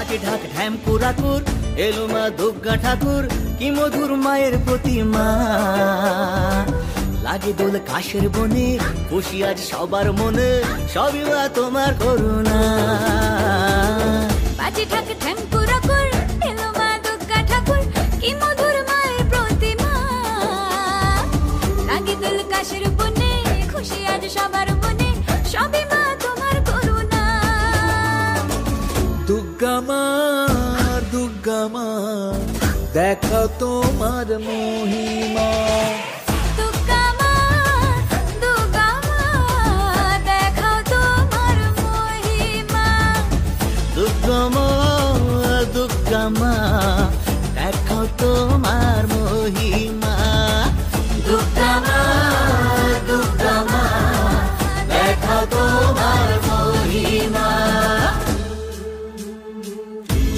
পাটি ঢাক ঢ্যাম কুরাকুর এলো মা দুর্গা ঠাকুর কি মধুর মায়ের প্রতিমা লাগে দোল কাশের বনে খুশি আজ সবার মনে সবই মা তোমার করুণা পাটি ঢাক ঢ্যাম কুরাকুর এলো মা দুর্গা ঠাকুর কি মধুর মায়ের প্রতিমা লাগে দোল কাশের বনে খুশি আজ সবার মনে সবই মা তোমার করুণা দুর্গা মা দেখাও তোমার মহিমা দুর্গা মা দেখাও তোমার মহিমা দুর্গা মা দেখাও তোমার মহিমা দুর্গা মা দেখাও তোমার মহিমা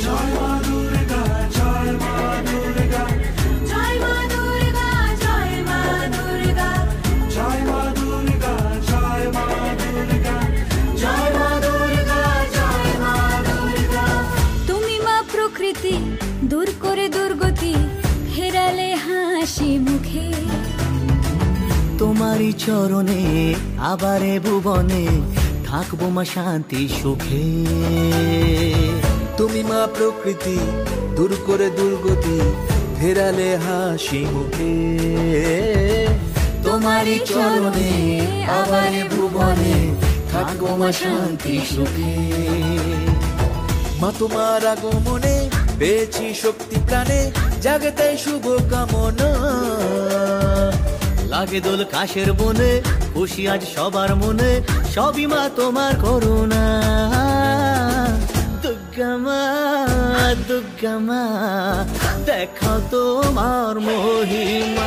জয় মা দুর্গা জয় মা দুর্গা জয় মা দুর্গা জয় মা দুর্গা জয় মা দুর্গা জয় মা দুর্গা তুমি মা প্রকৃতি দূর করে দুর্গতি ফেরালে হাসি মুখে তোমারই চরণে আবারে ভুবনে থাকবো মা শান্তি সুখে তুমি মা প্রকৃতি দূর করে দুর্গতি ফেরালে হাসি মুখে তোমারই চরণে আবারে ভুবনে থাকবো মা শান্তি সুখে মা তোমার আগমনে পেয়েছি শক্তি প্রাণে জাগতে শুভ কামনা লাগে দোল কাশের বনে খুশি আজ সবার মনে সবই মা তোমার করুণা দুর্গা মা দেখাও তোমার মহিমা